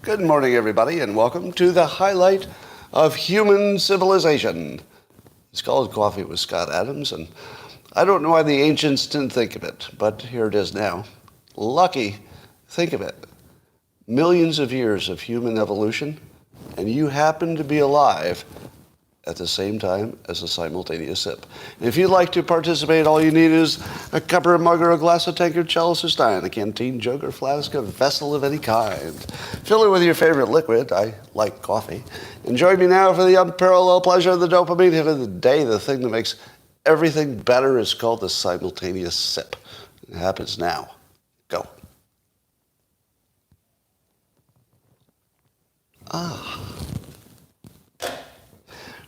Good morning, everybody, and welcome to the highlight of human civilization. It's called Coffee with Scott Adams, and I don't know why the ancients didn't think of it, but here it is now. Lucky, think of it. Millions of years of human evolution, and you happen to be alive at the same time as a simultaneous sip. If you'd like to participate, all you need is a cup or a mug or a glass, a tankard, chalice or stein, a canteen, jug or flask, a vessel of any kind. Fill it with your favorite liquid. I like coffee. And join me now for the unparalleled pleasure of the dopamine hit of the day. The thing that makes everything better is called the simultaneous sip. It happens now. Go.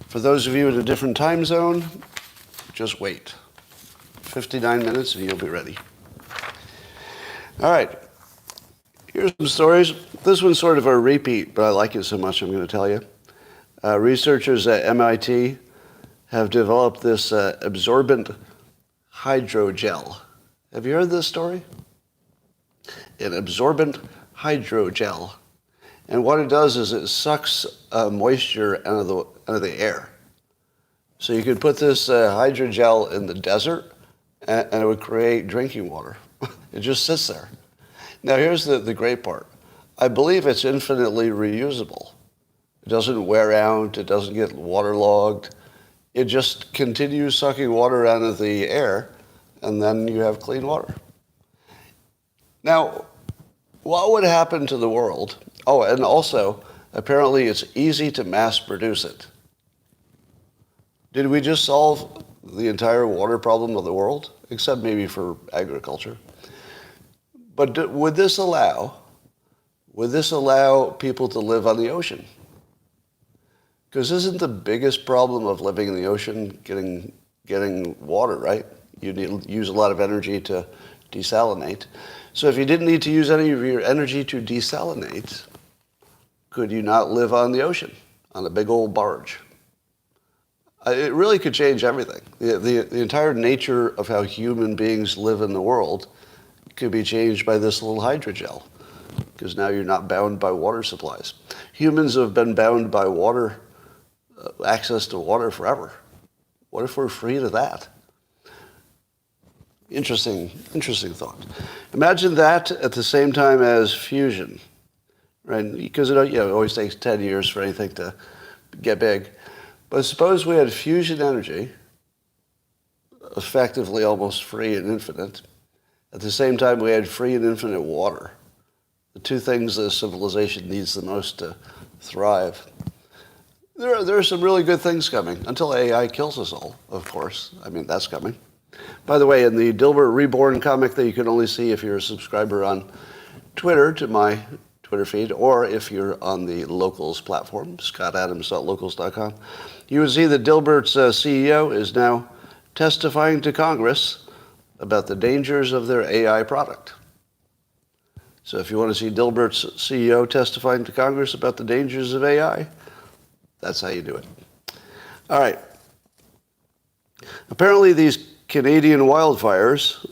For those of you in a different time zone, just wait. 59 minutes and you'll be ready. All right. Here's some stories. This one's sort of a repeat, but I like it so much I'm going to tell you. Researchers at MIT have developed this absorbent hydrogel. Have you heard this story? An absorbent hydrogel. And what it does is it sucks moisture out of the air. So you could put this hydrogel in the desert, and it would create drinking water. It just sits there. Now here's the great part. I believe it's infinitely reusable. It doesn't wear out. It doesn't get waterlogged. It just continues sucking water out of the air, and then you have clean water. Now, what would happen to the world? Oh, and also, apparently it's easy to mass produce it. Did we just solve the entire water problem of the world? Except maybe for agriculture. But would this allow people to live on the ocean? Because isn't the biggest problem of living in the ocean getting water, right? You use a lot of energy to desalinate. So if you didn't need to use any of your energy to desalinate, could you not live on the ocean, on a big old barge? It really could change everything. The entire nature of how human beings live in the world could be changed by this little hydrogel, because now you're not bound by water supplies. Humans have been bound by water, access to water forever. What if we're free to that? Interesting thought. Imagine that at the same time as fusion. Right? Because it always takes 10 years for anything to get big. But suppose we had fusion energy, effectively almost free and infinite. At the same time, we had free and infinite water. The two things that civilization needs the most to thrive. There are some really good things coming, until AI kills us all, of course. I mean, that's coming. By the way, in the Dilbert Reborn comic that you can only see if you're a subscriber on Twitter to my Twitter feed, or if you're on the Locals platform, scottadams.locals.com, you will see that Dilbert's CEO is now testifying to Congress about the dangers of their AI product. So if you want to see Dilbert's CEO testifying to Congress about the dangers of AI, that's how you do it. All right. Apparently these Canadian wildfires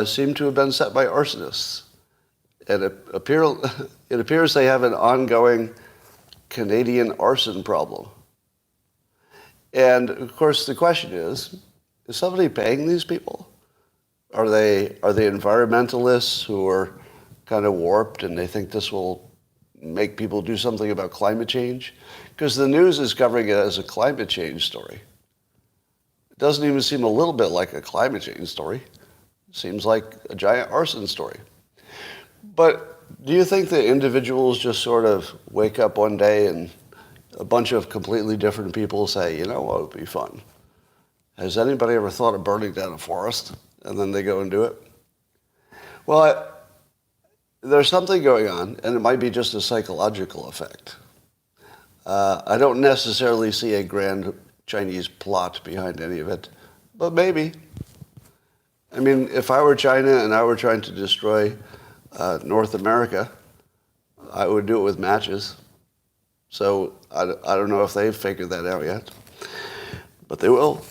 seem to have been set by arsonists. And it appears they have an ongoing Canadian arson problem. And of course the question is somebody paying these people? Are they environmentalists who are kind of warped and they think this will make people do something about climate change? Because the news is covering it as a climate change story. It doesn't even seem a little bit like a climate change story. It seems like a giant arson story. But do you think that individuals just sort of wake up one day and a bunch of completely different people say, you know what would be fun? Has anybody ever thought of burning down a forest? And then they go and do it? Well, there's something going on, and it might be just a psychological effect. I don't necessarily see a grand Chinese plot behind any of it, but maybe. I mean, if I were China and I were trying to destroy North America, I would do it with matches. So I don't know if they've figured that out yet, but they will.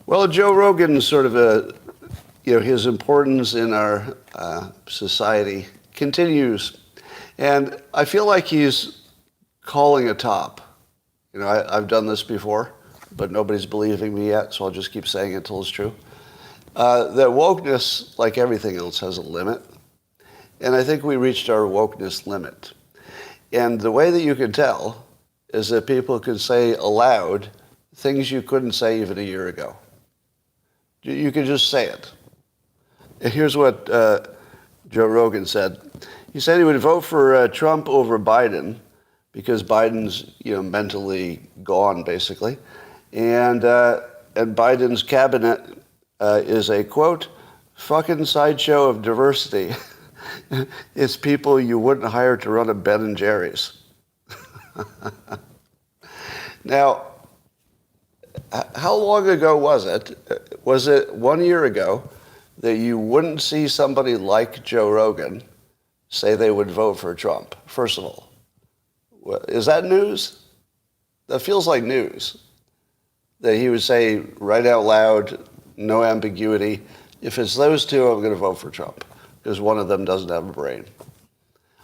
Well, Joe Rogan sort of his importance in our society continues. And I feel like he's calling a top. You know, I've done this before, but nobody's believing me yet, so I'll just keep saying it until it's true. That wokeness, like everything else, has a limit. And I think we reached our wokeness limit. And the way that you can tell is that people can say aloud things you couldn't say even a year ago. You can just say it. And here's what Joe Rogan said. He said he would vote for Trump over Biden because Biden's, mentally gone, basically. And Biden's cabinet is a, quote, fucking sideshow of diversity. It's people you wouldn't hire to run a Ben and Jerry's. Now, how long ago was it? Was it 1 year ago that you wouldn't see somebody like Joe Rogan say they would vote for Trump, first of all? Is that news? That feels like news. That he would say right out loud, no ambiguity, if it's those two, I'm going to vote for Trump, because one of them doesn't have a brain.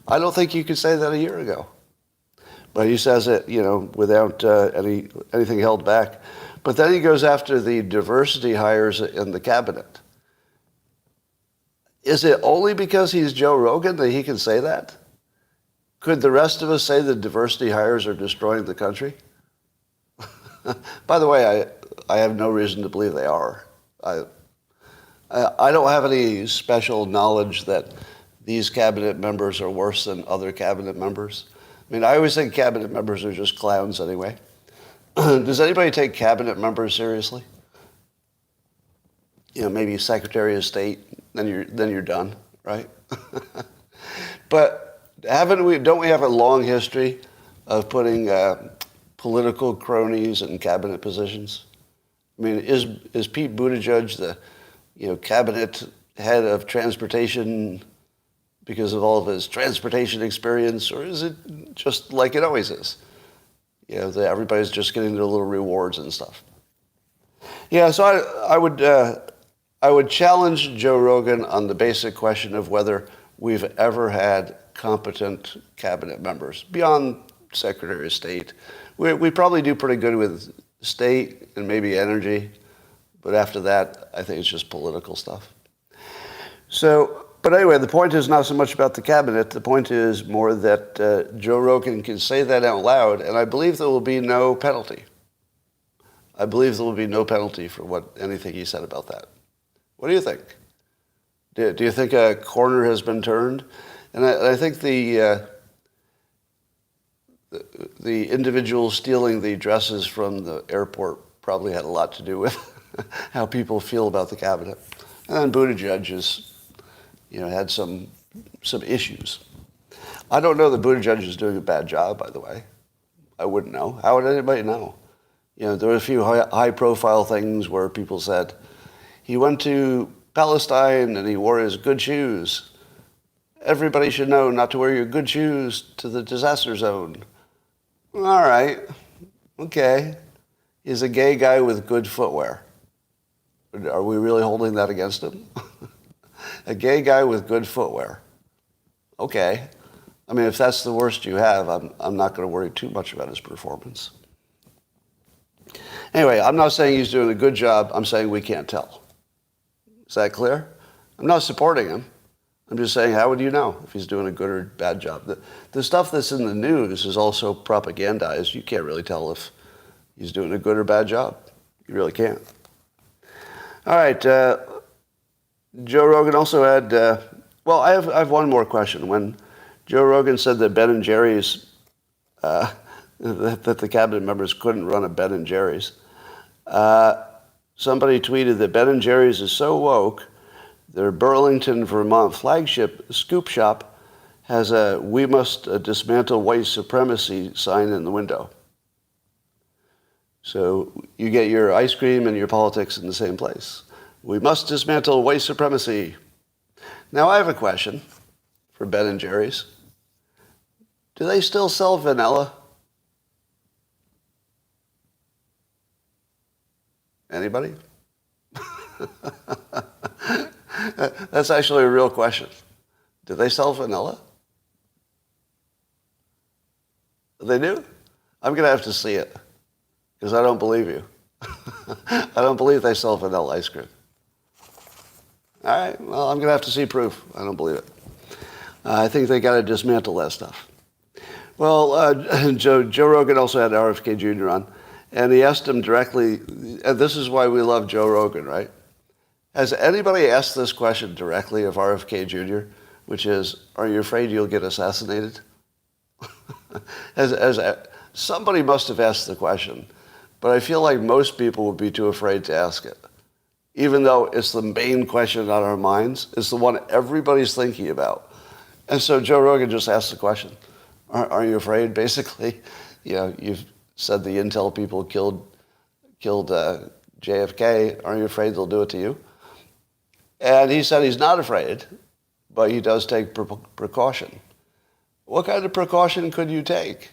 I don't think you could say that a year ago. But he says it, without anything held back. But then he goes after the diversity hires in the cabinet. Is it only because he's Joe Rogan that he can say that? Could the rest of us say that diversity hires are destroying the country? By the way, I have no reason to believe they are. I don't have any special knowledge that these cabinet members are worse than other cabinet members. I mean, I always think cabinet members are just clowns anyway. Does anybody take cabinet members seriously? Maybe Secretary of State, then you're done, right? But don't we have a long history of putting political cronies in cabinet positions? I mean, is Pete Buttigieg the cabinet head of transportation because of all of his transportation experience, or is it just like it always is? That everybody's just getting their little rewards and stuff. Yeah, so I would challenge Joe Rogan on the basic question of whether we've ever had competent cabinet members beyond Secretary of State. We probably do pretty good with state and maybe energy, but after that, I think it's just political stuff. But anyway, the point is not so much about the cabinet. The point is more that Joe Rogan can say that out loud, and I believe there will be no penalty. I believe there will be no penalty for anything he said about that. What do you think? Do you think a corner has been turned? And I think the individual stealing the dresses from the airport probably had a lot to do with how people feel about the cabinet. And then Buttigieg has, had some issues. I don't know that Buttigieg is doing a bad job, by the way. I wouldn't know. How would anybody know? There were a few high-profile things where people said, he went to Palestine and he wore his good shoes. Everybody should know not to wear your good shoes to the disaster zone. All right. Okay. He's a gay guy with good footwear. Are we really holding that against him? A gay guy with good footwear. Okay. I mean, if that's the worst you have, I'm not going to worry too much about his performance. Anyway, I'm not saying he's doing a good job. I'm saying we can't tell. Is that clear? I'm not supporting him. I'm just saying, how would you know if he's doing a good or bad job? The stuff that's in the news is also propagandized. You can't really tell if he's doing a good or bad job. You really can't. All right. Joe Rogan also had, I have one more question. When Joe Rogan said that Ben and Jerry's, that the cabinet members couldn't run a Ben and Jerry's, somebody tweeted that Ben and Jerry's is so woke, their Burlington, Vermont flagship scoop shop has a "We must dismantle white supremacy" sign in the window. So you get your ice cream and your politics in the same place. We must dismantle white supremacy. Now I have a question for Ben and Jerry's. Do they still sell vanilla? Anybody? That's actually a real question. Do they sell vanilla? They do? I'm going to have to see it because I don't believe you. I don't believe they sell vanilla ice cream. All right, well, I'm going to have to see proof. I don't believe it. I think they got to dismantle that stuff. Well, Joe Rogan also had RFK Jr. on, and he asked him directly, and this is why we love Joe Rogan, right? Has anybody asked this question directly of RFK Jr., which is, are you afraid you'll get assassinated? Somebody must have asked the question, but I feel like most people would be too afraid to ask it. Even though it's the main question on our minds, it's the one everybody's thinking about. And so Joe Rogan just asked the question, are you afraid? Basically, you've said the intel people killed JFK. Aren't you afraid they'll do it to you? And he said he's not afraid, but he does take precaution. What kind of precaution could you take?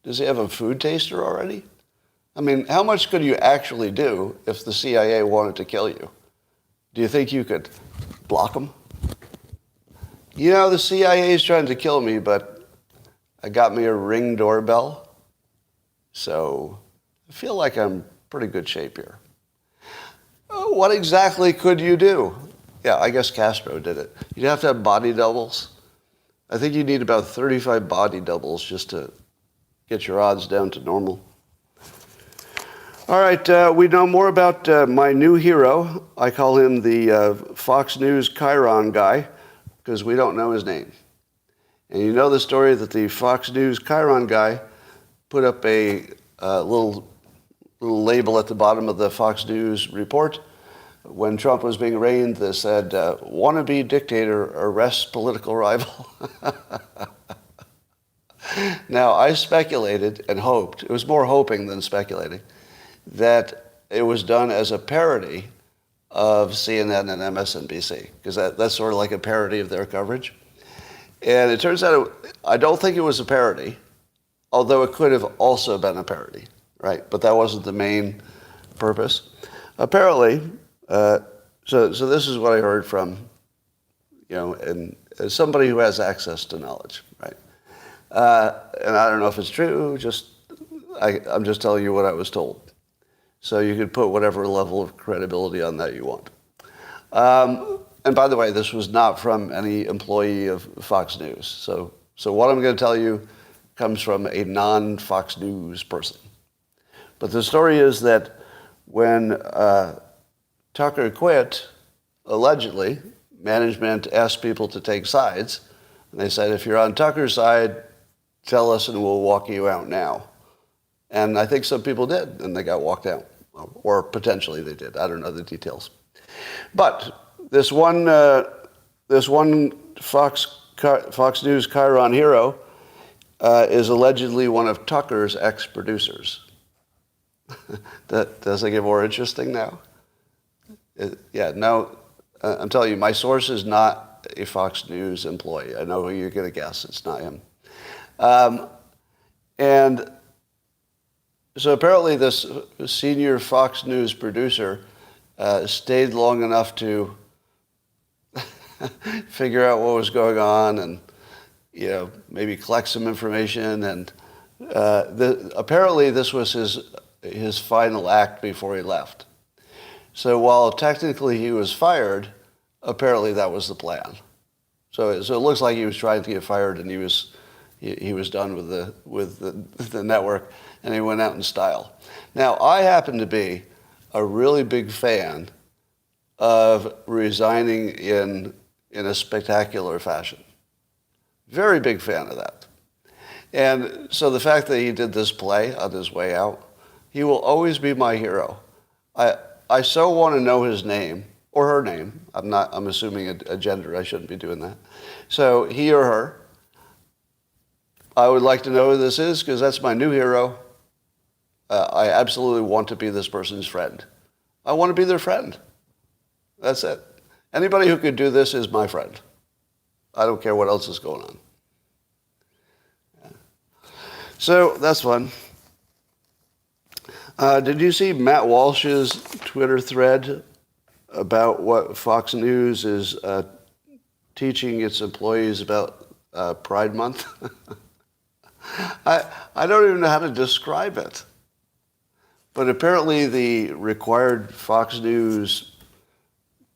Does he have a food taster already? I mean, how much could you actually do if the CIA wanted to kill you? Do you think you could block them? The CIA is trying to kill me, but I got me a Ring doorbell. So I feel like I'm in pretty good shape here. What exactly could you do? Yeah, I guess Castro did it. You'd have to have body doubles. I think you need about 35 body doubles just to get your odds down to normal. All right, we know more about my new hero. I call him the Fox News Chyron guy because we don't know his name. And you know the story that the Fox News Chyron guy put up a little label at the bottom of the Fox News report when Trump was being arraigned that said, wannabe dictator arrests political rival. Now, I speculated and hoped, it was more hoping than speculating, that it was done as a parody of CNN and MSNBC, because that's sort of like a parody of their coverage. And it turns out, I don't think it was a parody, although it could have also been a parody, right? But that wasn't the main purpose. Apparently, so this is what I heard from, and as somebody who has access to knowledge, right? And I don't know if it's true, I'm just telling you what I was told. So you could put whatever level of credibility on that you want. And by the way, this was not from any employee of Fox News. So what I'm going to tell you comes from a non-Fox News person. But the story is that when Tucker quit, allegedly, management asked people to take sides. And they said, if you're on Tucker's side, tell us and we'll walk you out now. And I think some people did, and they got walked out. Or potentially they did. I don't know the details. But this one Fox News Chyron Hero is allegedly one of Tucker's ex-producers. Does it get more interesting now? I'm telling you, my source is not a Fox News employee. I know who you're going to guess. It's not him. And so apparently this senior Fox News producer stayed long enough to figure out what was going on and, maybe collect some information. And apparently this was his final act before he left. So while technically he was fired, apparently that was the plan. So it looks like he was trying to get fired, and he was done with the network, and he went out in style. Now, I happen to be a really big fan of resigning in a spectacular fashion. Very big fan of that. And so the fact that he did this play on his way out, he will always be my hero. I so want to know his name, or her name. I'm assuming a gender. I shouldn't be doing that. So he or her. I would like to know who this is because that's my new hero. I absolutely want to be this person's friend. I want to be their friend. That's it. Anybody who could do this is my friend. I don't care what else is going on. Yeah. So that's fun. Did you see Matt Walsh's Twitter thread about what Fox News is teaching its employees about Pride Month. I don't even know how to describe it. But apparently the required Fox News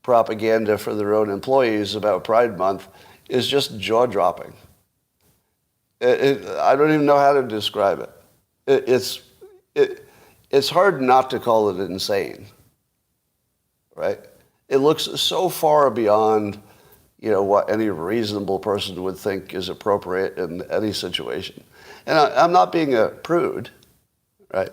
propaganda for their own employees about Pride Month is just jaw-dropping. I don't even know how to describe it. It's hard not to call it insane, right? It looks so far beyond, what any reasonable person would think is appropriate in any situation. And I'm not being a prude, right?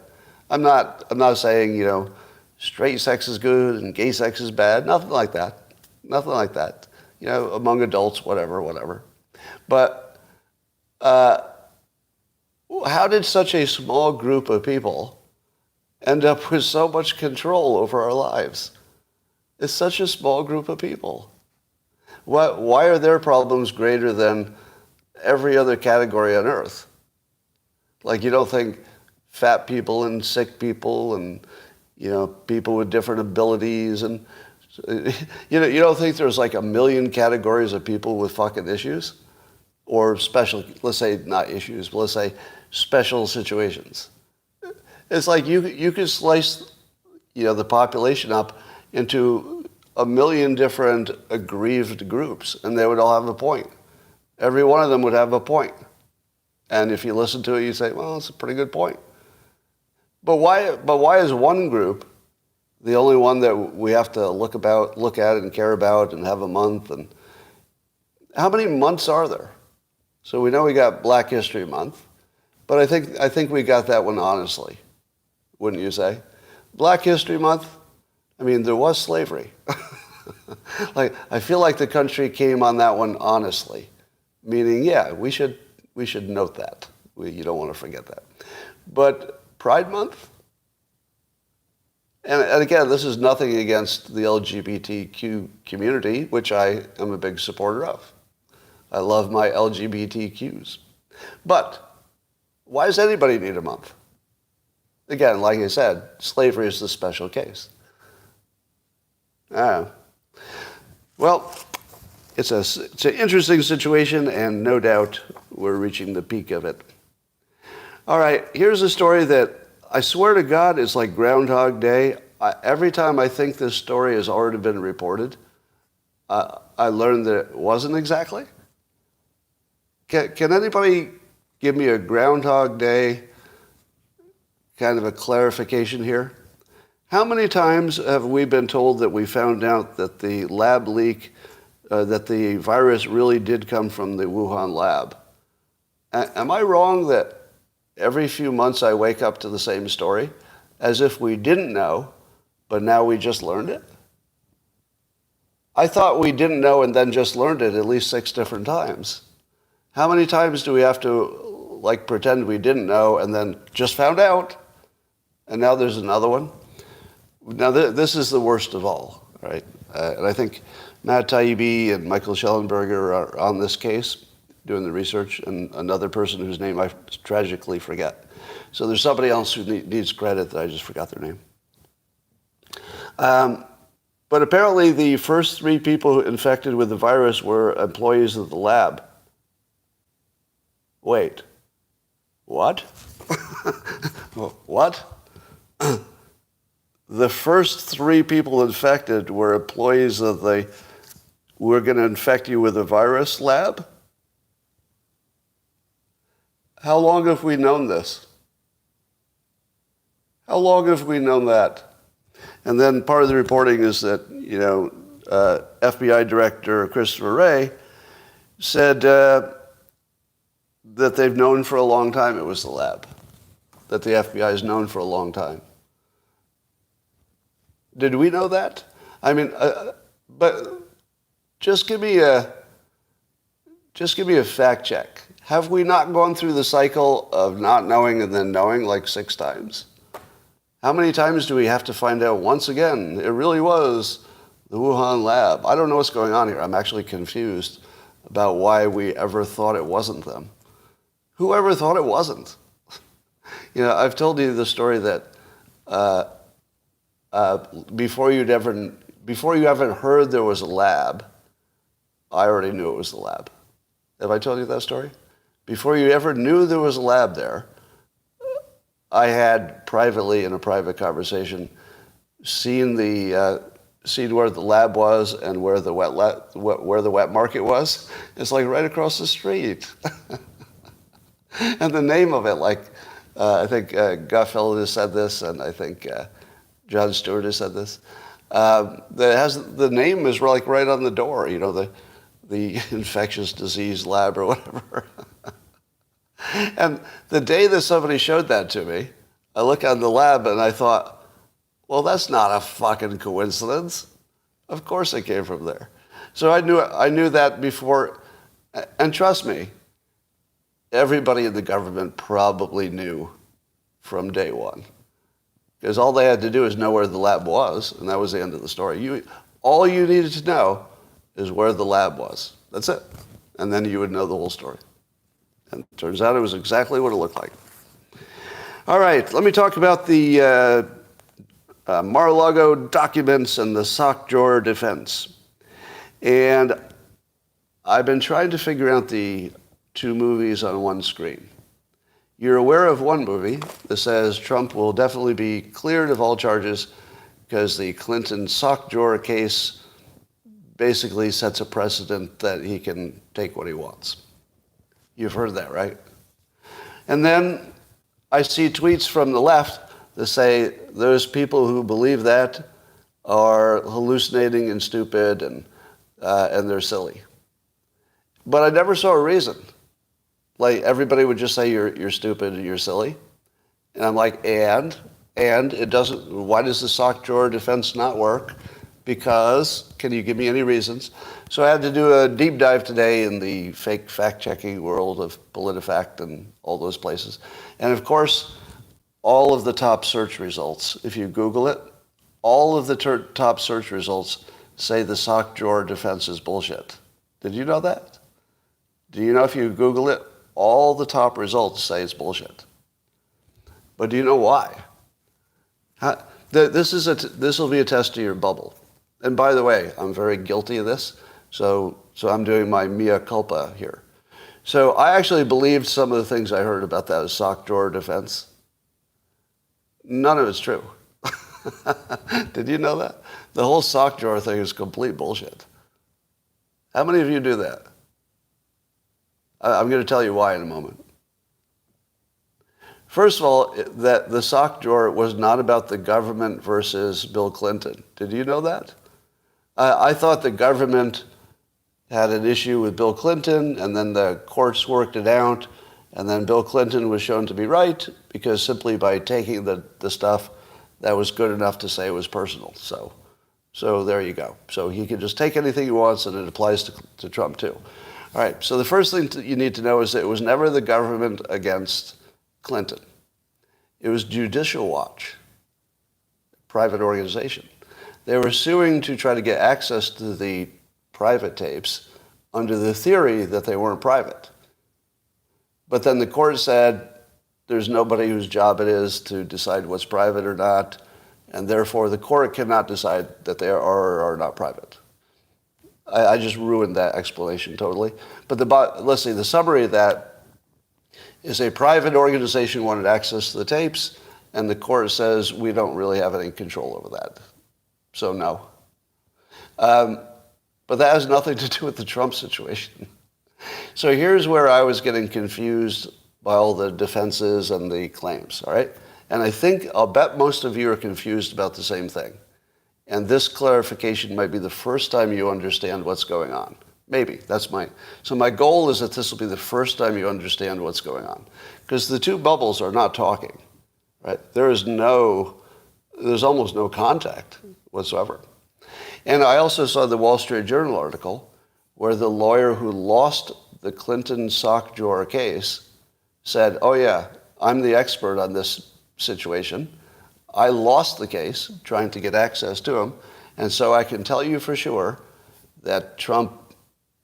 I'm not saying, straight sex is good and gay sex is bad. Nothing like that. Nothing like that. Among adults, whatever. But how did such a small group of people end up with so much control over our lives? It's such a small group of people. Why are their problems greater than every other category on earth? Like, you don't think fat people and sick people and, people with different abilities and, you don't think there's like 1 million categories of people with fucking issues? Or special, let's say not issues, but let's say special situations. It's like you could slice, the population up into 1 million different aggrieved groups, and they would all have a point. Every one of them would have a point. And if you listen to it, you say, well, it's a pretty good point. But why is one group the only one that we have to look at and care about and have a month? And how many months are there? So we know we got Black History Month, but I think we got that one honestly, wouldn't you say? Black History Month, there was slavery. Like, I feel like the country came on that one honestly, meaning, yeah, we should note that. You don't want to forget that. But Pride Month? And again, this is nothing against the LGBTQ community, which I am a big supporter of. I love my LGBTQs. But why does anybody need a month? Again, like I said, slavery is the special case. Well, it's an interesting situation, and no doubt we're reaching the peak of it. All right, here's a story that I swear to God is like Groundhog Day. Every time I think this story has already been reported, I learned that it wasn't exactly. Can anybody give me a Groundhog Day kind of a clarification here? How many times have we been told that we found out that the lab leak, that the virus really did come from the Wuhan lab? Am I wrong that every few months I wake up to the same story, as if we didn't know, but now we just learned it? I thought we didn't know and then just learned it at least 6 different times. How many times do we have to pretend we didn't know and then just found out, and now there's another one? Now this is the worst of all, right? And I think Matt Taibbi and Michael Schellenberger are on this case, doing the research, and another person whose name I tragically forget. So there's somebody else who needs credit that I just forgot their name. But apparently the first 3 people infected with the virus were employees of the lab. Wait, what? What? The first 3 people infected were employees of the "we're going to infect you with a virus" lab? How long have we known this? How long have we known that? And then part of the reporting is that, FBI Director Christopher Wray said that they've known for a long time it was the lab, that the FBI has known for a long time. Did we know that? But just give me a fact check. Have we not gone through the cycle of not knowing and then knowing like 6 times? How many times do we have to find out once again, it really was the Wuhan lab? I don't know what's going on here. I'm actually confused about why we ever thought it wasn't them. Whoever thought it wasn't? I've told you the story that before you haven't heard there was a lab, I already knew it was the lab. Have I told you that story? Before you ever knew there was a lab there, I had privately, in a private conversation, seen where the lab was and where the wet market was. It's like right across the street. And the name of it, I think Gutfeld has said this, and I think John Stewart has said this. The name is like right on the door, the infectious disease lab or whatever. And the day that somebody showed that to me, I look on the lab and I thought, well, that's not a fucking coincidence. Of course it came from there. So I knew that before, and trust me, everybody in the government probably knew from day one. Because all they had to do is know where the lab was, and that was the end of the story. All you needed to know is where the lab was. That's it. And then you would know the whole story. And it turns out it was exactly what it looked like. All right, let me talk about the Mar-A-Lago documents and the sock drawer defense. And I've been trying to figure out the two movies on one screen. You're aware of one movie that says Trump will definitely be cleared of all charges because the Clinton sock drawer case basically sets a precedent that he can take what he wants. You've heard that, right? And then I see tweets from the left that say those people who believe that are hallucinating and stupid and they're silly. But I never saw a reason. Like, everybody would just say you're stupid and you're silly. And I'm like, and it doesn't, why does the sock drawer defense not work? Because, can you give me any reasons? So I had to do a deep dive today in the fake fact-checking world of PolitiFact and all those places. And of course, all of the top search results, if you Google it, all of the top search results say the sock drawer defense is bullshit. Did you know that? Do you know if you Google it, all the top results say it's bullshit? But do you know why? This will be a test of your bubble. And by the way, I'm very guilty of this, so I'm doing my mea culpa here. So I actually believed some of the things I heard about that sock drawer defense. None of it's true. Did you know that? The whole sock drawer thing is complete bullshit. How many of you do that? I'm going to tell you why in a moment. First of all, that the sock drawer was not about the government versus Bill Clinton. Did you know that? I thought the government had an issue with Bill Clinton, and then the courts worked it out, and then Bill Clinton was shown to be right, because simply by taking the stuff, that was good enough to say it was personal. So there you go. So he can just take anything he wants, and it applies to Trump too. All right, so the first thing you need to know is that it was never the government against Clinton. It was Judicial Watch, a private organization. They were suing to try to get access to the private tapes under the theory that they weren't private. But then the court said there's nobody whose job it is to decide what's private or not, and therefore the court cannot decide that they are or are not private. I just ruined that explanation totally. But let's see, the summary of that is a private organization wanted access to the tapes, and the court says we don't really have any control over that. So no. But that has nothing to do with the Trump situation. So here's where I was getting confused by all the defenses and the claims, all right? And I'll bet most of you are confused about the same thing. And this clarification might be the first time you understand what's going on. Maybe, so my goal is that this will be the first time you understand what's going on. Because the two bubbles are not talking, right? There's almost no contact whatsoever. And I also saw the Wall Street Journal article where the lawyer who lost the Clinton sock drawer case said, oh yeah, I'm the expert on this situation. I lost the case trying to get access to him, and so I can tell you for sure that Trump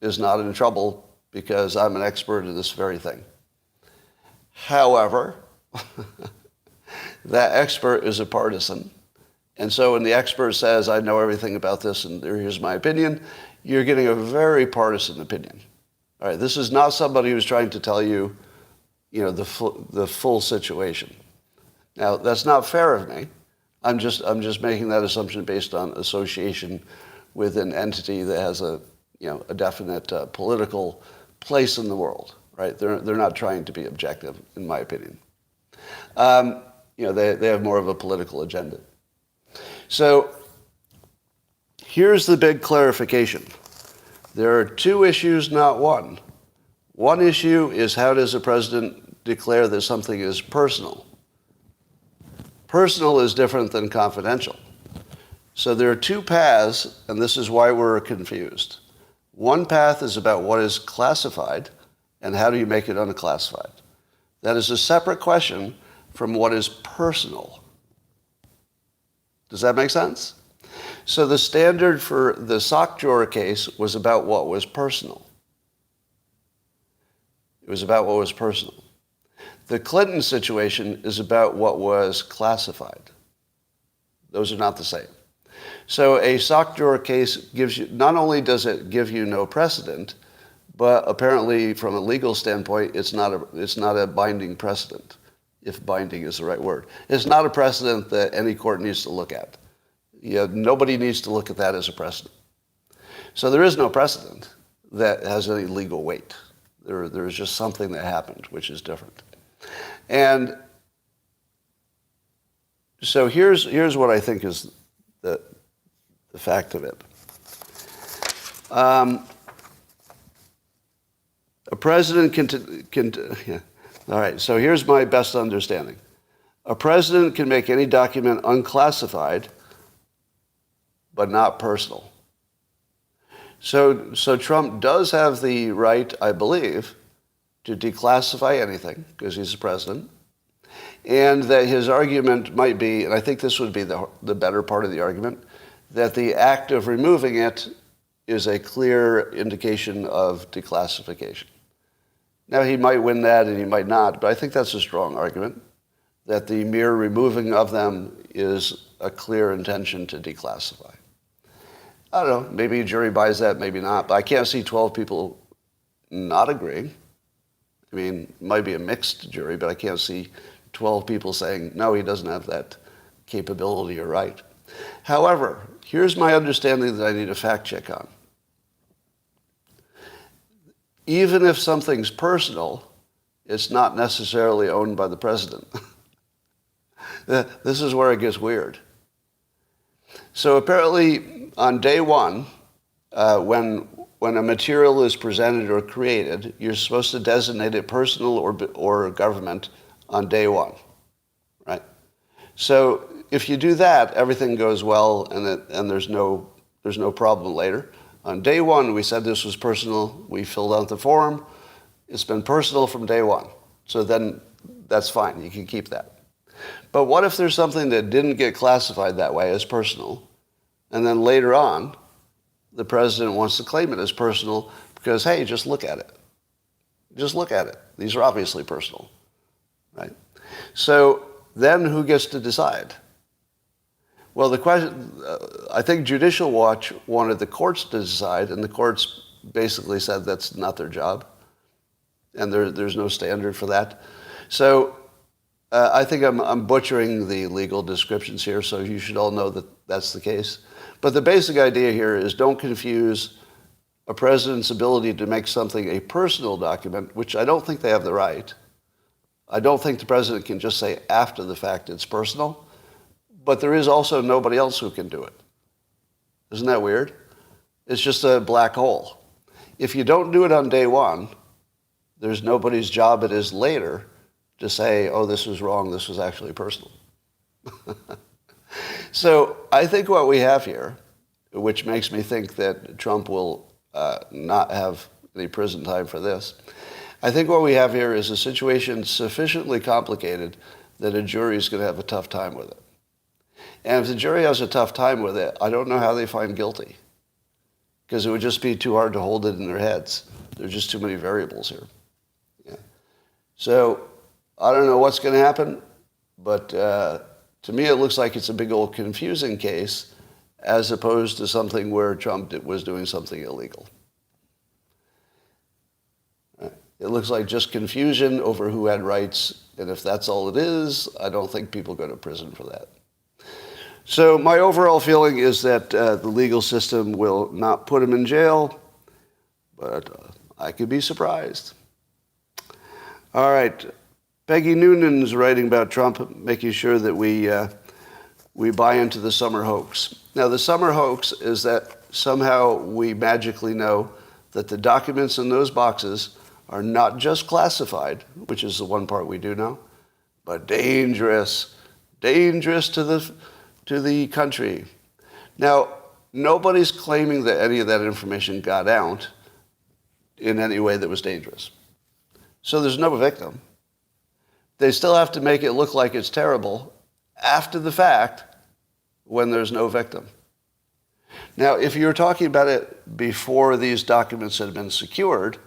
is not in trouble because I'm an expert in this very thing. However, that expert is a partisan, and so when the expert says, I know everything about this and here's my opinion, you're getting a very partisan opinion. All right, this is not somebody who's trying to tell you, the full situation. Now, that's not fair of me. I'm just making that assumption based on association with an entity that has a definite political place in the world. Right? They're not trying to be objective, in my opinion. They have more of a political agenda. So here's the big clarification. There are two issues, not one. One issue is, how does a president declare that something is personal? Personal is different than confidential. So there are two paths, and this is why we're confused. One path is about what is classified, and how do you make it unclassified? That is a separate question from what is personal. Does that make sense? So the standard for the sock drawer case was about what was personal. It was about what was personal. The Clinton situation is about what was classified. Those are not the same. So a sock drawer case gives you, not only does it give you no precedent, but apparently from a legal standpoint, it's not a binding precedent, if binding is the right word. It's not a precedent that any court needs to look at. Nobody needs to look at that as a precedent. So there is no precedent that has any legal weight. There is just something that happened, which is different. And so here's what I think is the fact of it. A president can all right, so here's my best understanding. A president can make any document unclassified, but not personal. So Trump does have the right, I believe, to declassify anything, because he's the president, and that his argument might be, and I think this would be the better part of the argument, that the act of removing it is a clear indication of declassification. Now, he might win that and he might not, but I think that's a strong argument, that the mere removing of them is a clear intention to declassify. I don't know, maybe a jury buys that, maybe not, but I can't see 12 people not agreeing. I mean, it might be a mixed jury, but I can't see 12 people saying, no, he doesn't have that capability or right. However, here's my understanding that I need a fact check on. Even if something's personal, it's not necessarily owned by the president. This is where it gets weird. So apparently, on day one, when a material is presented or created, you're supposed to designate it personal or government on day one, right? So if you do that, everything goes well, and there's no problem later. On day one, we said this was personal. We filled out the form. It's been personal from day one. So then that's fine. You can keep that. But what if there's something that didn't get classified that way as personal, and then later on, the president wants to claim it as personal because, hey, just look at it. Just look at it. These are obviously personal, right? So then who gets to decide? Well, the question, I think Judicial Watch wanted the courts to decide, and the courts basically said that's not their job, and there's no standard for that. So I think I'm butchering the legal descriptions here, so you should all know that that's the case. But the basic idea here is, don't confuse a president's ability to make something a personal document, which I don't think they have the right. I don't think the president can just say after the fact it's personal, but there is also nobody else who can do it. Isn't that weird? It's just a black hole. If you don't do it on day one, there's nobody's job it is later to say, oh, this was wrong, this was actually personal. So I think what we have here, which makes me think that Trump will not have any prison time for this, I think what we have here is a situation sufficiently complicated that a jury is going to have a tough time with it. And if the jury has a tough time with it, I don't know how they find guilty, because it would just be too hard to hold it in their heads. There's just too many variables here. Yeah. So I don't know what's going to happen, but to me it looks like it's a big old confusing case, as opposed to something where Trump was doing something illegal. It looks like just confusion over who had rights, and if that's all it is, I don't think people go to prison for that. So my overall feeling is that the legal system will not put him in jail, but I could be surprised. All right, Peggy Noonan's writing about Trump, making sure that we buy into the summer hoax. Now, the summer hoax is that somehow we magically know that the documents in those boxes are not just classified, which is the one part we do know, but dangerous to the country. Now, nobody's claiming that any of that information got out in any way that was dangerous. So there's no victim. They still have to make it look like it's terrible after the fact when there's no victim. Now, if you were talking about it before these documents had been secured,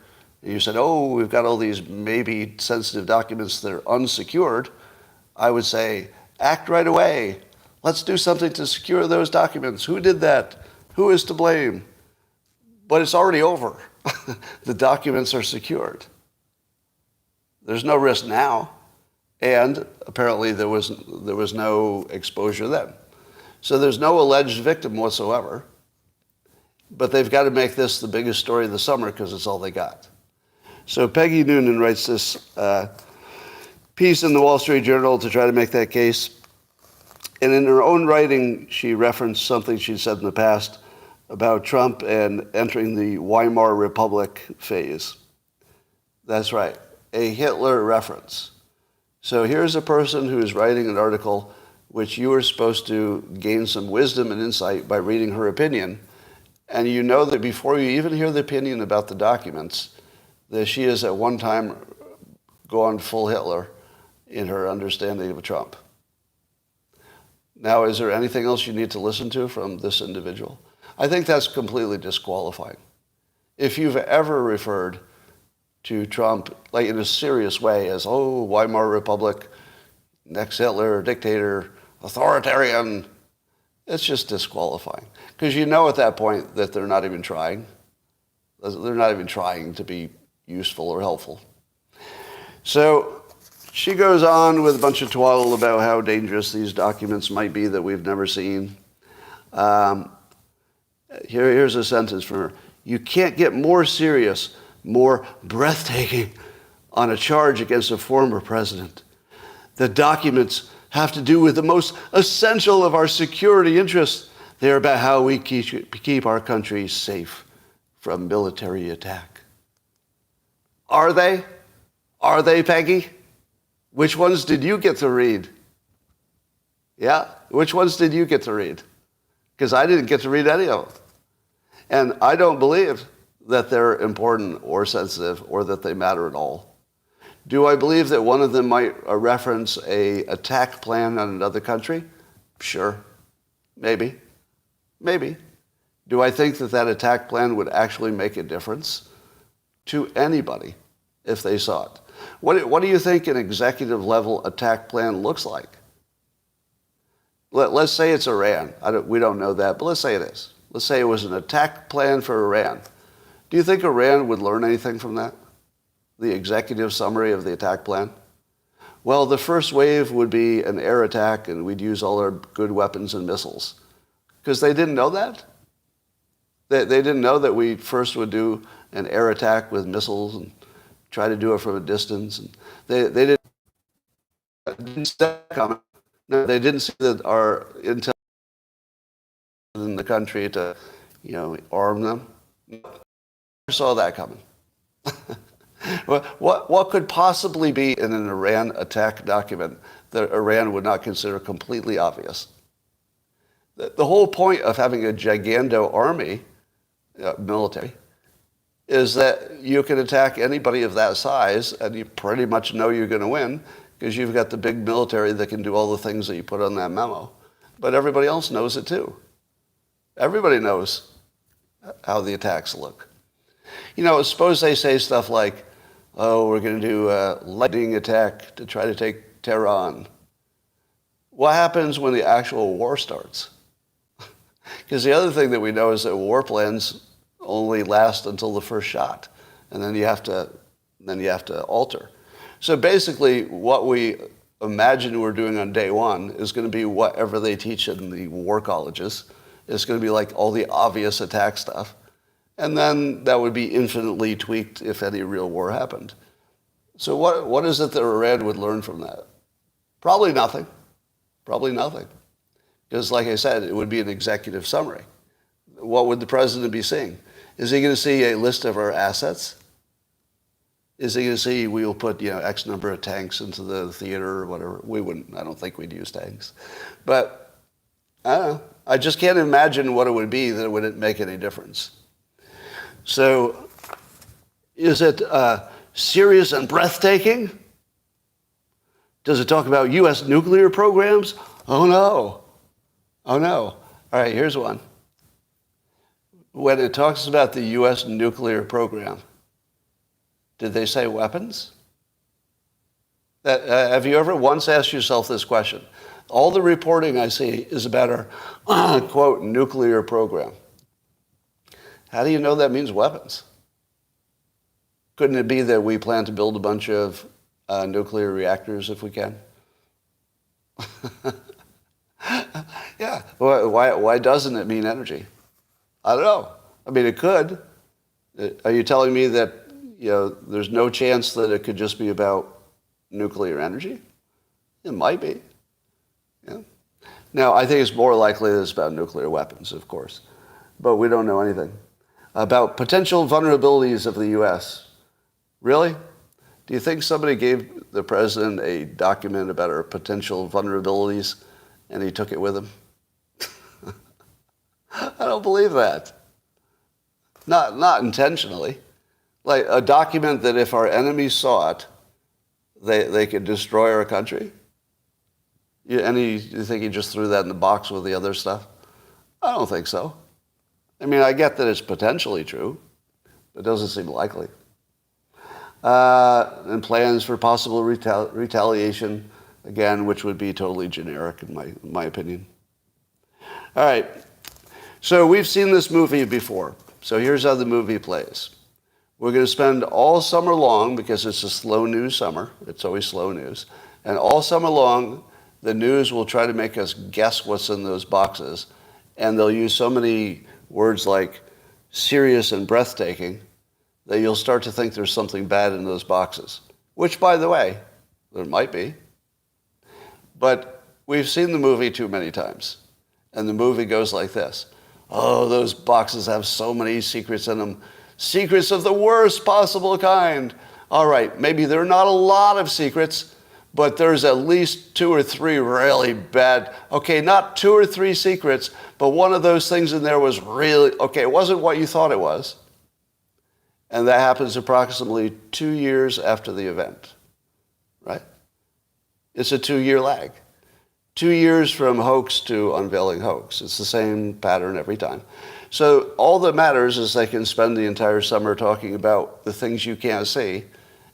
and you said, oh, we've got all these maybe sensitive documents that are unsecured, I would say, act right away. Let's do something to secure those documents. Who did that? Who is to blame? But it's already over. The documents are secured. There's no risk now. And apparently there was no exposure then. So there's no alleged victim whatsoever. But they've got to make this the biggest story of the summer because it's all they got. So Peggy Noonan writes this piece in the Wall Street Journal to try to make that case. And in her own writing, she referenced something she'd said in the past about Trump and entering the Weimar Republic phase. That's right, a Hitler reference. So here's a person who is writing an article which you are supposed to gain some wisdom and insight by reading her opinion. And you know that before you even hear the opinion about the documents, that she has at one time gone full Hitler in her understanding of Trump. Now, is there anything else you need to listen to from this individual? I think that's completely disqualifying. If you've ever referred to Trump like in a serious way as, oh, Weimar Republic, next Hitler, dictator, authoritarian, it's just disqualifying. Because you know at that point that they're not even trying. They're not even trying to be useful or helpful. So she goes on with a bunch of twaddle about how dangerous these documents might be that we've never seen. Here's a sentence from her. You can't get more serious, more breathtaking on a charge against a former president. The documents have to do with the most essential of our security interests. They're about how we keep our country safe from military attack. Are they? Are they, Peggy? Which ones did you get to read? Yeah? Which ones did you get to read? Because I didn't get to read any of them. And I don't believe that they're important or sensitive or that they matter at all. Do I believe that one of them might reference an attack plan on another country? Sure. Maybe. Maybe. Do I think that that attack plan would actually make a difference to anybody if they saw it? What do you think an executive level attack plan looks like? Let's say it's Iran. We don't know that, but let's say it is. Let's say it was an attack plan for Iran. Do you think Iran would learn anything from that? The executive summary of the attack plan? Well, the first wave would be an air attack and we'd use all our good weapons and missiles. Because they didn't know that. They didn't know that we first would do an air attack with missiles and try to do it from a distance. And they didn't see that coming. No, they didn't see that our intel in the country to, arm them. Never saw that coming. What could possibly be in an Iran attack document that Iran would not consider completely obvious? The whole point of having a gigando army, military, is that you can attack anybody of that size and you pretty much know you're going to win because you've got the big military that can do all the things that you put on that memo. But everybody else knows it too. Everybody knows how the attacks look. Suppose they say stuff like, oh, we're going to do a lightning attack to try to take Tehran. What happens when the actual war starts? Because the other thing that we know is that war plans only last until the first shot, and then you have to alter. So basically, what we imagine we're doing on day one is going to be whatever they teach in the war colleges. It's going to be like all the obvious attack stuff. And then that would be infinitely tweaked if any real war happened. So what is it that Iran would learn from that? Probably nothing. Probably nothing. Because like I said, it would be an executive summary. What would the president be seeing? Is he going to see a list of our assets? Is he going to see we will put X number of tanks into the theater or whatever? We wouldn't. I don't think we'd use tanks. But I don't know. I just can't imagine what it would be that it wouldn't make any difference. So is it serious and breathtaking? Does it talk about U.S. nuclear programs? Oh, no. Oh, no. All right, here's one. When it talks about the U.S. nuclear program, did they say weapons? Have you ever once asked yourself this question? All the reporting I see is about our, quote, nuclear program. How do you know that means weapons? Couldn't it be that we plan to build a bunch of nuclear reactors if we can? Yeah. Why doesn't it mean energy? I don't know. I mean, it could. Are you telling me that there's no chance that it could just be about nuclear energy? It might be. Yeah. Now, I think it's more likely that it's about nuclear weapons, of course. But we don't know anything. About potential vulnerabilities of the U.S. Really? Do you think somebody gave the president a document about our potential vulnerabilities and he took it with him? I don't believe that. Not intentionally. Like a document that if our enemies saw it, they could destroy our country? You think he just threw that in the box with the other stuff? I don't think so. I mean, I get that it's potentially true, but it doesn't seem likely. And plans for possible retaliation, again, which would be totally generic in my opinion. All right. So we've seen this movie before. So here's how the movie plays. We're going to spend all summer long, because it's a slow news summer. It's always slow news. And all summer long, the news will try to make us guess what's in those boxes. And they'll use so many words like serious and breathtaking that you'll start to think there's something bad in those boxes. Which, by the way, there might be. But we've seen the movie too many times. And the movie goes like this. Oh, those boxes have so many secrets in them. Secrets of the worst possible kind. All right, maybe there are not a lot of secrets, but there's at least 2 or 3 really bad. Okay, not 2 or 3 secrets, but one of those things in there was really, okay, it wasn't what you thought it was. And that happens approximately 2 years after the event, right? It's a 2-year lag. 2 years from hoax to unveiling hoax. It's the same pattern every time. So all that matters is they can spend the entire summer talking about the things you can't see.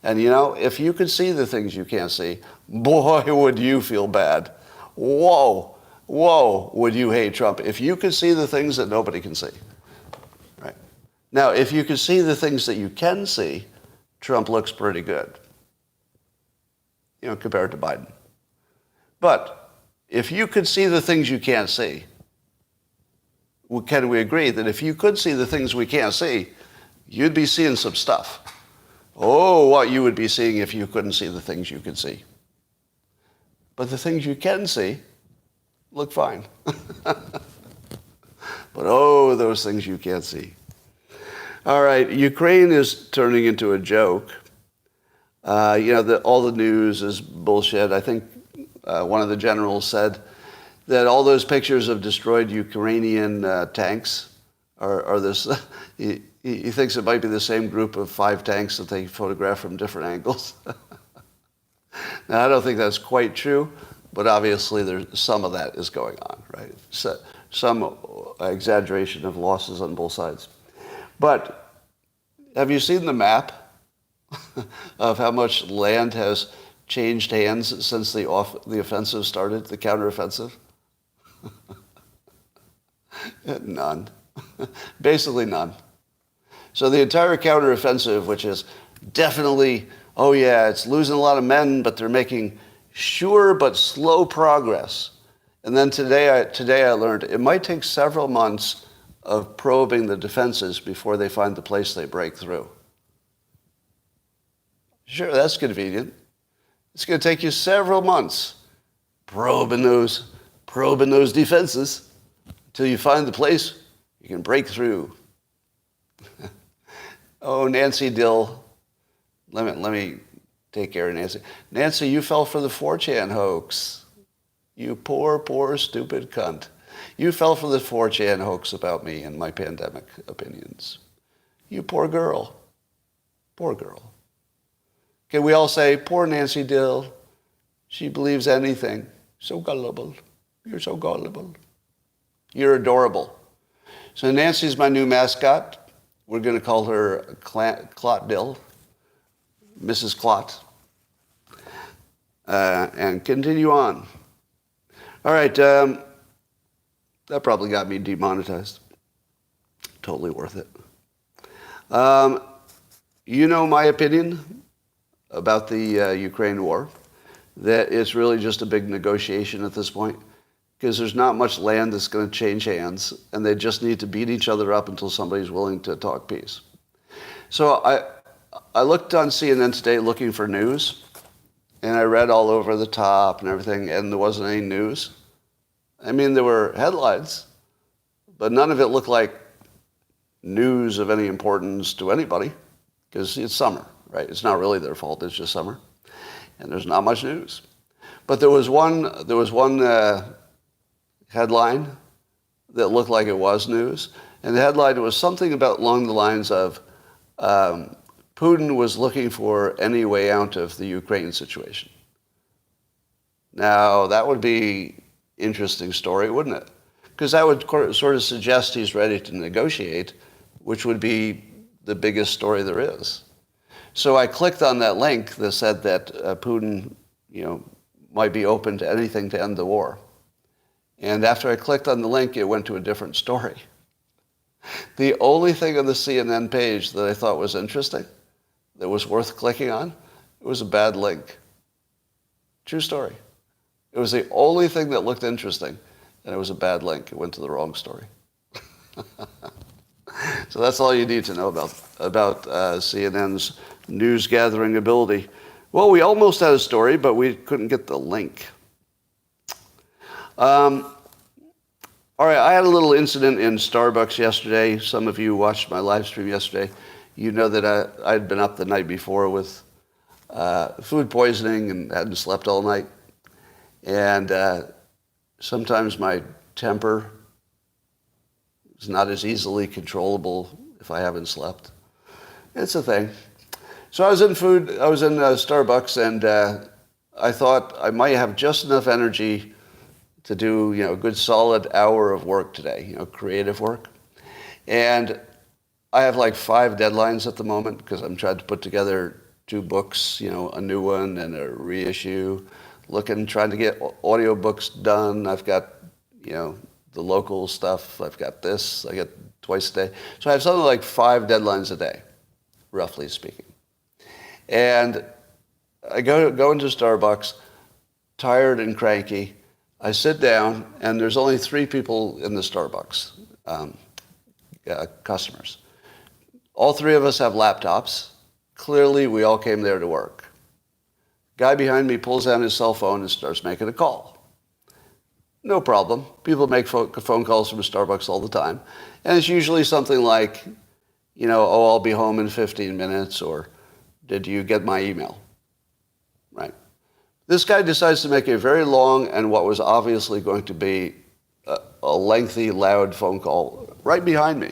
And if you could see the things you can't see, boy, would you feel bad. Whoa, would you hate Trump if you could see the things that nobody can see. Right? Now, if you could see the things that you can see, Trump looks pretty good, compared to Biden. But if you could see the things you can't see, can we agree that if you could see the things we can't see, you'd be seeing some stuff? Oh, what you would be seeing if you couldn't see the things you could see. But the things you can see look fine. But oh, those things you can't see. All right, Ukraine is turning into a joke. All the news is bullshit. I think one of the generals said that all those pictures of destroyed Ukrainian tanks are this. He thinks it might be the same group of 5 tanks that they photographed from different angles. Now, I don't think that's quite true, but obviously some of that is going on, right? So, some exaggeration of losses on both sides. But have you seen the map of how much land has changed hands since the offensive started, the counteroffensive? None. Basically none. So the entire counteroffensive, which is definitely, oh yeah, it's losing a lot of men, but they're making sure but slow progress. And then today I learned it might take several months of probing the defenses before they find the place they break through. Sure, that's convenient. It's going to take you several months probing those defenses until you find the place you can break through. Oh, Nancy Dill. Let me take care of Nancy. Nancy, you fell for the 4chan hoax. You poor, poor, stupid cunt. You fell for the 4chan hoax about me and my pandemic opinions. You poor girl. Poor girl. Can we all say, poor Nancy Dill? She believes anything. So gullible. You're so gullible. You're adorable. So Nancy's my new mascot. We're going to call her Clot Dill, Mrs. Clot, and continue on. All right, that probably got me demonetized. Totally worth it. You know my opinion about the Ukraine war, that it's really just a big negotiation at this point, because there's not much land that's going to change hands, and they just need to beat each other up until somebody's willing to talk peace. So I looked on CNN today looking for news, and I read all over the top and everything, and there wasn't any news. I mean, there were headlines, but none of it looked like news of any importance to anybody, because it's summer, right? It's not really their fault, it's just summer, and there's not much news. But there was one headline that looked like it was news. And the headline was something about along the lines of Putin was looking for any way out of the Ukraine situation. Now, that would be an interesting story, wouldn't it? Because that would sort of suggest he's ready to negotiate, which would be the biggest story there is. So I clicked on that link that said that Putin, might be open to anything to end the war. And after I clicked on the link, it went to a different story. The only thing on the CNN page that I thought was interesting, that was worth clicking on, it was a bad link. True story. It was the only thing that looked interesting, and it was a bad link. It went to the wrong story. So that's all you need to know about CNN's news-gathering ability. Well, we almost had a story, but we couldn't get the link. All right, I had a little incident in Starbucks yesterday. Some of you watched my live stream yesterday. You know that I'd been up the night before with food poisoning and hadn't slept all night. And sometimes my temper is not as easily controllable if I haven't slept. It's a thing. So I was in Starbucks, and I thought I might have just enough energy to do, a good solid hour of work today, creative work. And I have like 5 deadlines at the moment because I'm trying to put together 2 books, a new one and a reissue, trying to get audiobooks done. I've got, the local stuff. I've got this. I get twice a day. So I have something like 5 deadlines a day, roughly speaking. And I go into Starbucks, tired and cranky. I sit down, and there's only 3 people in the Starbucks, customers. All 3 of us have laptops. Clearly, we all came there to work. Guy behind me pulls out his cell phone and starts making a call. No problem. People make phone calls from Starbucks all the time. And it's usually something like, I'll be home in 15 minutes, or did you get my email? Right. This guy decides to make a very long and what was obviously going to be a lengthy, loud phone call right behind me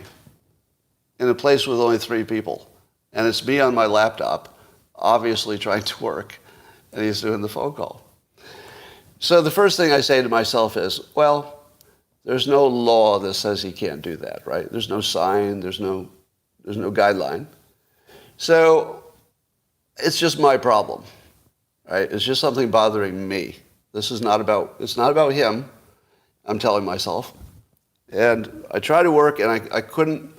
in a place with only 3 people. And it's me on my laptop, obviously trying to work, and he's doing the phone call. So the first thing I say to myself is, well, there's no law that says he can't do that, right? There's no sign, there's no guideline. So it's just my problem. Right? It's just something bothering me. It's not about him, I'm telling myself. And I tried to work, and I couldn't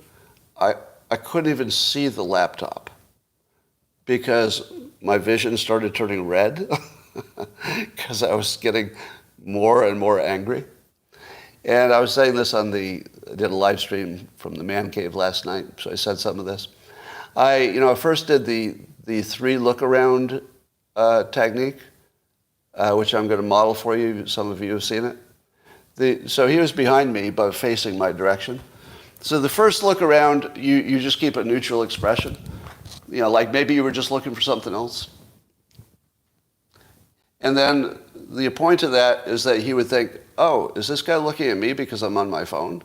even see the laptop because my vision started turning red because I was getting more and more angry. And I was saying this I did a live stream from the man cave last night, so I said some of this. I first did the 3 look around technique, which I'm going to model for you. Some of you have seen it. So he was behind me, but facing my direction. So the first look around, you just keep a neutral expression. Like maybe you were just looking for something else. And then the point of that is that he would think, oh, is this guy looking at me because I'm on my phone?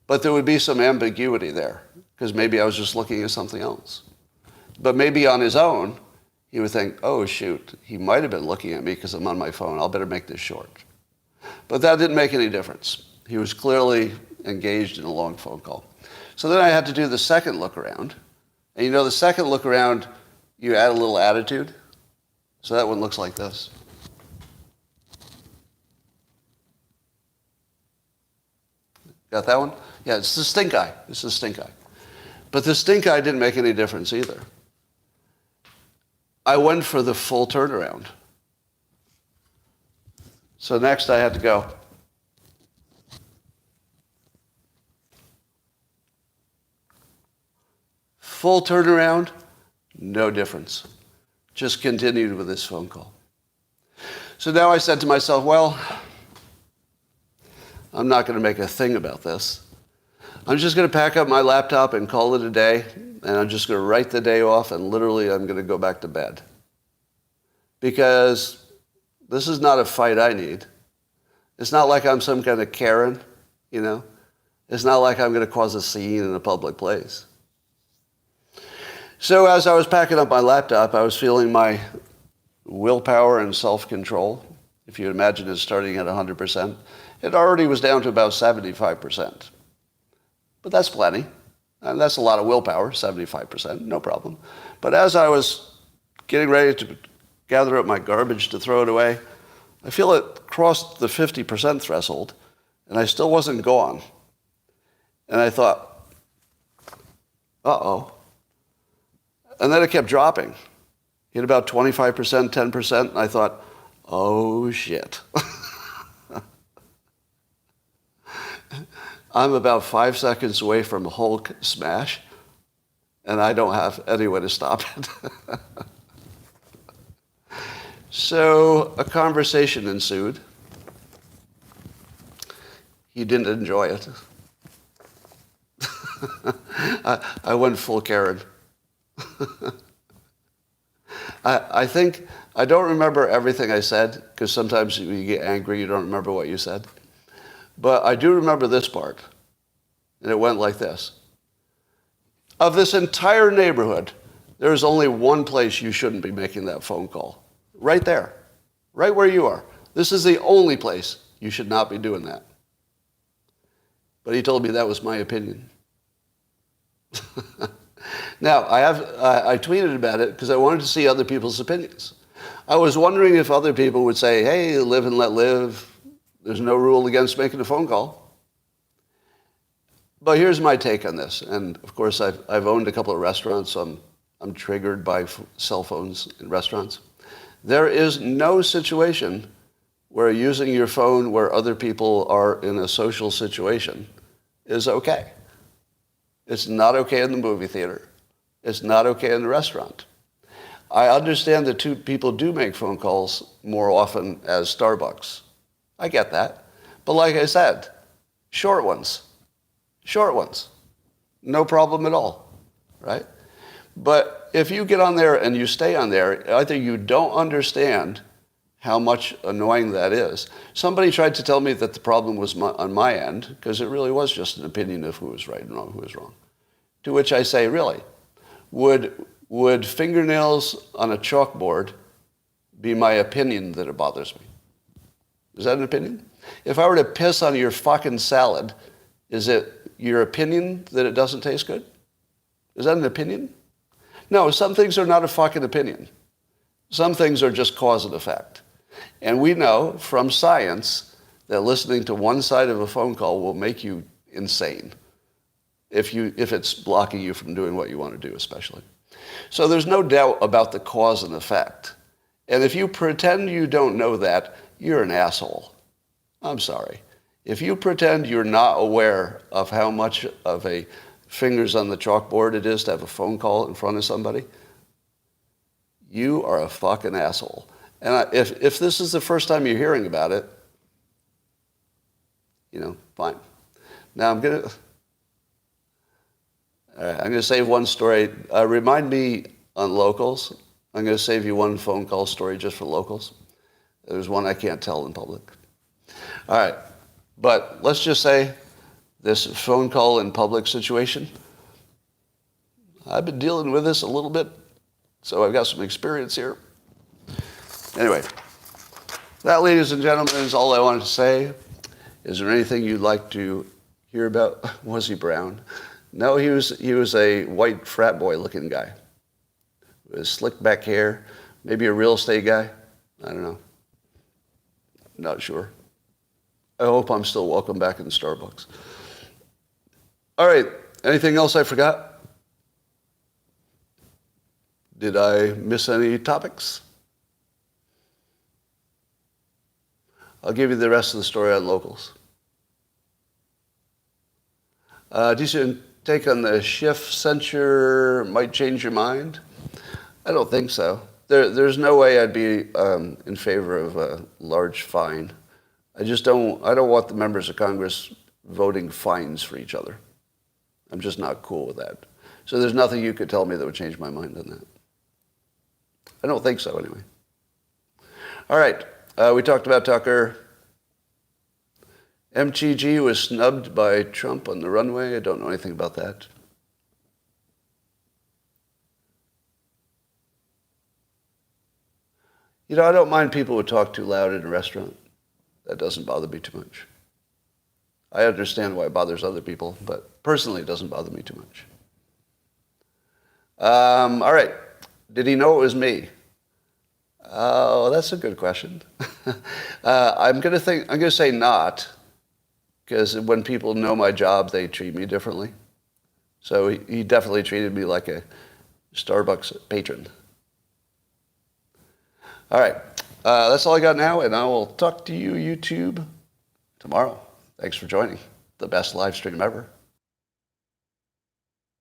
But there would be some ambiguity there, because maybe I was just looking at something else. But maybe on his own, he would think, oh, shoot, he might have been looking at me because I'm on my phone. I'll better make this short. But that didn't make any difference. He was clearly engaged in a long phone call. So then I had to do the second look around. And the second look around, you add a little attitude. So that one looks like this. Got that one? Yeah, it's the stink eye. It's the stink eye. But the stink eye didn't make any difference either. I went for the full turnaround. So next I had to go. Full turnaround, no difference. Just continued with this phone call. So now I said to myself, well, I'm not going to make a thing about this. I'm just going to pack up my laptop and call it a day, and I'm just going to write the day off, and literally I'm going to go back to bed. Because this is not a fight I need. It's not like I'm some kind of Karen, It's not like I'm going to cause a scene in a public place. So as I was packing up my laptop, I was feeling my willpower and self-control. If you imagine it starting at 100%, it already was down to about 75%. But that's plenty. And that's a lot of willpower, 75%, no problem. But as I was getting ready to gather up my garbage to throw it away, I feel it crossed the 50% threshold, and I still wasn't gone. And I thought, uh-oh. And then it kept dropping. Hit about 25%, 10%, and I thought, oh, shit. I'm about 5 seconds away from Hulk smash, and I don't have any way to stop it. So a conversation ensued. He didn't enjoy it. I went full Karen. I think, I don't remember everything I said, because sometimes you get angry, you don't remember what you said. But I do remember this part, and it went like this. Of this entire neighborhood, there is only one place you shouldn't be making that phone call. Right there, right where you are. This is the only place you should not be doing that. But he told me that was my opinion. Now, I tweeted about it because I wanted to see other people's opinions. I was wondering if other people would say, hey, live and let live. There's no rule against making a phone call. But here's my take on this. And of course, I've owned a couple of restaurants, so I'm triggered by cell phones in restaurants. There is no situation where using your phone where other people are in a social situation is okay. It's not okay in the movie theater. It's not okay in the restaurant. I understand that two people do make phone calls more often as Starbucks. I get that. But like I said, short ones. Short ones. No problem at all, right? But if you get on there and you stay on there, either you don't understand how much annoying that is. Somebody tried to tell me that the problem was on my end, because it really was just an opinion of who was right and who was wrong. To which I say, really, would fingernails on a chalkboard be my opinion that it bothers me? Is that an opinion? If I were to piss on your fucking salad, is it your opinion that it doesn't taste good? Is that an opinion? No, some things are not a fucking opinion. Some things are just cause and effect. And we know from science that listening to one side of a phone call will make you insane if it's blocking you from doing what you want to do, especially. So there's no doubt about the cause and effect. And if you pretend you don't know that, you're an asshole. I'm sorry. If you pretend you're not aware of how much of a fingers on the chalkboard it is to have a phone call in front of somebody, you are a fucking asshole. And if this is the first time you're hearing about it, fine. Now I'm gonna save one story. Remind me on locals. I'm gonna save you one phone call story just for locals. There's one I can't tell in public. All right, but let's just say this phone call in public situation. I've been dealing with this a little bit, so I've got some experience here. Anyway, that, ladies and gentlemen, is all I wanted to say. Is there anything you'd like to hear about? Was he brown? No, he was a white frat boy looking guy. With slick back hair, maybe a real estate guy. I don't know. Not sure. I hope I'm still welcome back in Starbucks. All right, anything else I forgot? Did I miss any topics? I'll give you the rest of the story on locals. Decent take on the Schiff censure might change your mind? I don't think so. There's no way I'd be in favor of a large fine. I don't want the members of Congress voting fines for each other. I'm just not cool with that. So there's nothing you could tell me that would change my mind on that. I don't think so, anyway. All right. We talked about Tucker. MTG was snubbed by Trump on the runway. I don't know anything about that. I don't mind people who talk too loud in a restaurant. That doesn't bother me too much. I understand why it bothers other people, but personally it doesn't bother me too much. All right. Did he know it was me? Oh, that's a good question. I'm going to say not, because when people know my job, they treat me differently. So he definitely treated me like a Starbucks patron. All right. That's all I got now, and I will talk to you, YouTube, tomorrow. Thanks for joining. The best live stream ever.